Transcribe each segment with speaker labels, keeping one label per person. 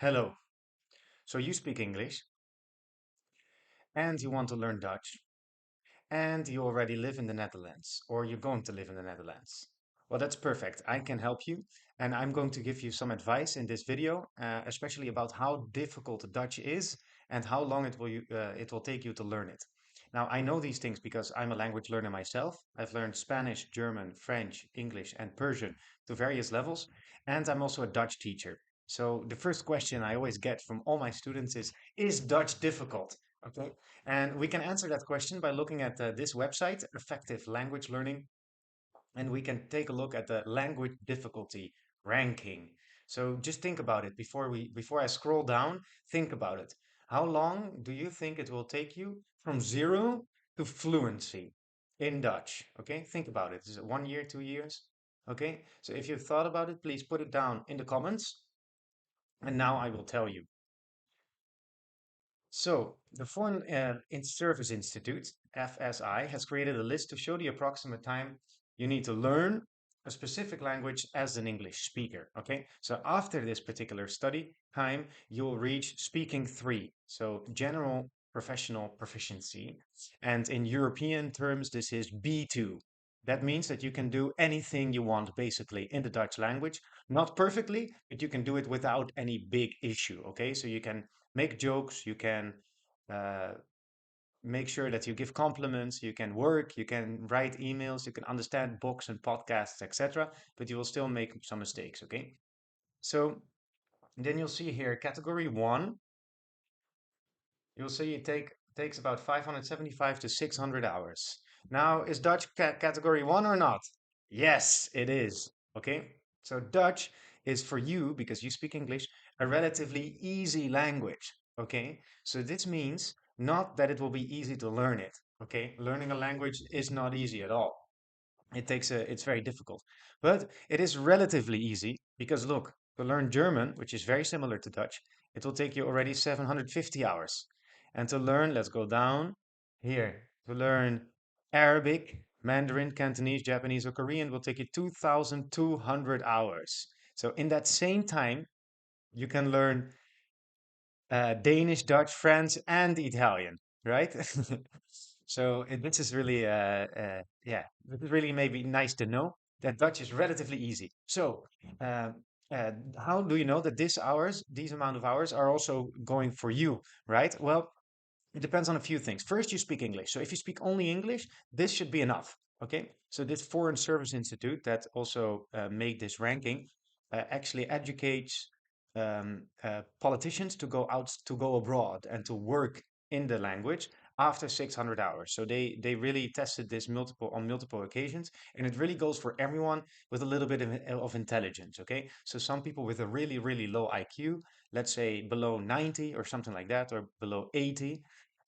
Speaker 1: Hello. So you speak English and you want to learn Dutch and you already live in the Netherlands or you're going to live in the Netherlands. Well, that's perfect. I can help you and I'm going to give you some advice in this video, especially about how difficult Dutch is and how long it will take you to learn it. Now, I know these things because I'm a language learner myself. I've learned Spanish, German, French, English, and Persian to various levels, and I'm also a Dutch teacher. So the first question I always get from all my students is Dutch difficult? Okay. And we can answer that question by looking at this website, Effective Language Learning, and we can take a look at the language difficulty ranking. So just think about it before I scroll down, think about it. How long do you think it will take you from zero to fluency in Dutch? Okay, think about it. Is it 1 year, 2 years? Okay, so if you've thought about it, please put it down in the comments, and now I will tell you. So, the Foreign Service Institute, FSI, has created a list to show the approximate time you need to learn a specific language as an English speaker. Okay, so after this particular study time, you'll reach speaking three, so general professional proficiency. And in European terms, this is B2. That means that you can do anything you want basically in the Dutch language. Not perfectly, but you can do it without any big issue. Okay, so you can make jokes, you can uh, make sure that you give compliments, you can work, you can write emails, you can understand books and podcasts, etc. But you will still make some mistakes, okay? So then you'll see here category one, you'll see it takes about 575 to 600 hours. Now, is Dutch category one or not? Yes, it is. Okay. So Dutch is for you, because you speak English, a relatively easy language. Okay. So this means not that it will be easy to learn it. Okay. Learning a language is not easy at all. It's very difficult, but it is relatively easy because look, to learn German, which is very similar to Dutch, it will take you already 750 hours. And to learn, let's go down here, to learn Arabic, Mandarin, Cantonese, Japanese, or Korean will take you 2,200 hours. So in that same time, you can learn Danish, Dutch, French, and Italian, right? So this is really, yeah, this is really maybe nice to know that Dutch is relatively easy. So, uh, how do you know that these amount of hours are also going for you, right? Well, it depends on a few things. First, you speak English. So if you speak only English, this should be enough. Okay. So this Foreign Service Institute that also made this ranking actually educates politicians to go out to go abroad and to work in the language after 600 hours. So they really tested this multiple occasions, and it really goes for everyone with a little bit of intelligence. Okay. So some people with a really low IQ, let's say below 90 or something like that, or below 80,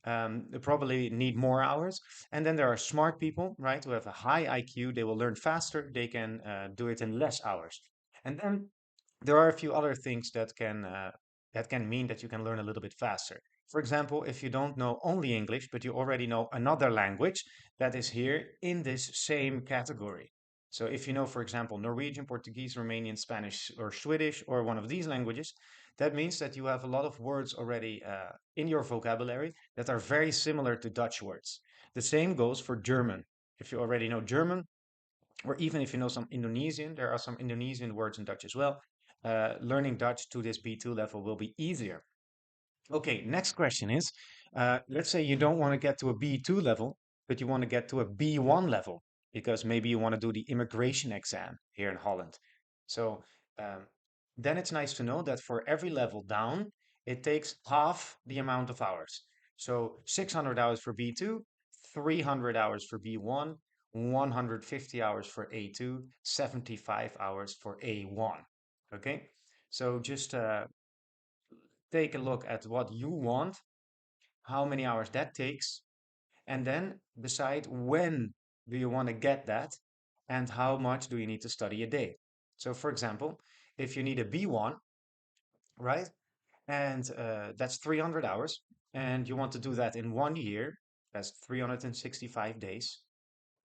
Speaker 1: they probably need more hours. And then there are smart people, right, who have a high IQ. They will learn faster. They can do it in less hours. And then there are a few other things that can mean that you can learn a little bit faster. For example, if you don't know only English, but you already know another language that is here in this same category. So if you know, for example, Norwegian, Portuguese, Romanian, Spanish, or Swedish, or one of these languages, that means that you have a lot of words already in your vocabulary that are very similar to Dutch words. The same goes for German. If you already know German, or even if you know some Indonesian, there are some Indonesian words in Dutch as well. Learning Dutch to this B2 level will be easier. Okay, next question is, let's say you don't want to get to a B2 level, but you want to get to a B1 level because maybe you want to do the immigration exam here in Holland. So um, then it's nice to know that for every level down, it takes half the amount of hours. So 600 hours for B2, 300 hours for B1, 150 hours for A2, 75 hours for A1. Okay, so just take a look at what you want, how many hours that takes, and then decide when do you want to get that and how much do you need to study a day. So, for example, if you need a B1, right, and that's 300 hours, and you want to do that in 1 year, that's 365 days,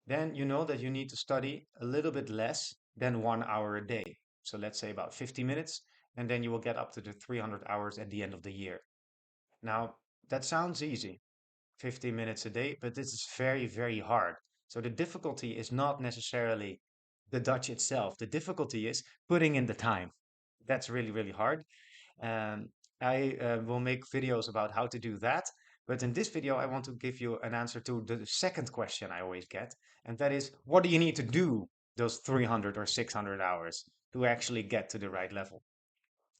Speaker 1: then you know that you need to study a little bit less than 1 hour a day. So let's say about 50 minutes, and then you will get up to the 300 hours at the end of the year. Now, that sounds easy, 15 minutes a day, but this is very, very hard. So the difficulty is not necessarily the Dutch itself. The difficulty is putting in the time. That's really, really hard. Um, I will make videos about how to do that. But in this video, I want to give you an answer to the second question I always get. And that is, what do you need to do those 300 or 600 hours to actually get to the right level?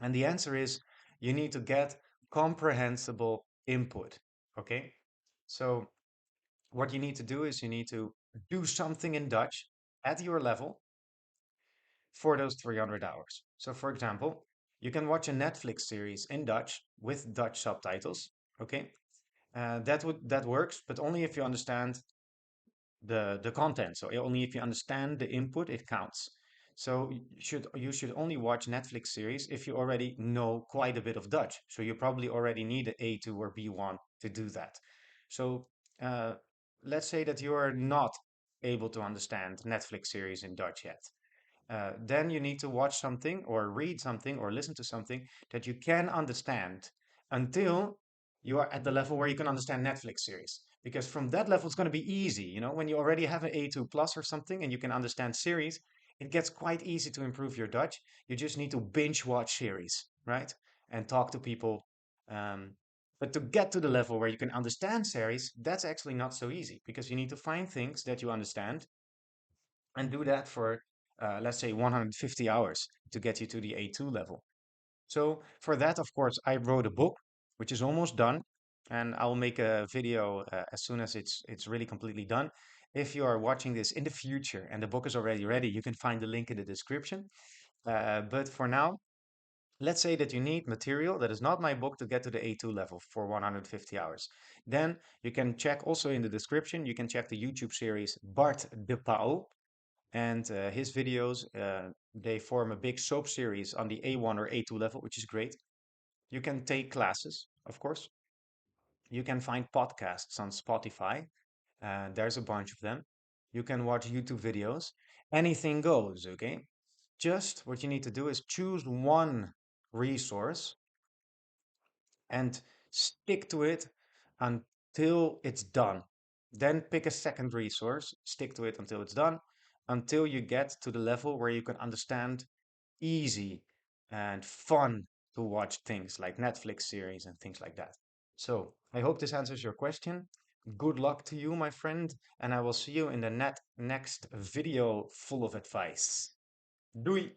Speaker 1: And the answer is, you need to get comprehensible input. Okay. So what you need to do is you need to do something in Dutch at your level for those 300 hours. So, for example, you can watch a Netflix series in Dutch with Dutch subtitles. Okay, that works, but only if you understand the content. So only if you understand the input, it counts. So you should only watch Netflix series if you already know quite a bit of Dutch. So you probably already need an A2 or B1 to do that. So uh, let's say that you are not able to understand Netflix series in Dutch yet. Then you need to watch something or read something or listen to something that you can understand until you are at the level where you can understand Netflix series. Because from that level, it's going to be easy. You know, when you already have an A2 plus or something and you can understand series, it gets quite easy to improve your Dutch. You just need to binge watch series, right? And talk to people. Um, but to get to the level where you can understand series, that's actually not so easy because you need to find things that you understand and do that for, let's say, 150 hours to get you to the A2 level. So for that, of course, I wrote a book, which is almost done, and I'll make a video as soon as it's really completely done. If you are watching this in the future and the book is already ready, you can find the link in the description. But for now, let's say that you need material that is not my book to get to the A2 level for 150 hours. Then you can check also in the description, you can check the YouTube series Bart de Pauw, and his videos, they form a big soap series on the A1 or A2 level, which is great. You can take classes, of course. You can find podcasts on Spotify. There's a bunch of them. You can watch YouTube videos. Anything goes, okay? Just what you need to do is choose one resource and stick to it until it's done. Then pick a second resource, stick to it until it's done, until you get to the level where you can understand easy and fun to watch things like Netflix series and things like that. So I hope this answers your question. Good luck to you, my friend, and I will see you in the next video full of advice. Doei!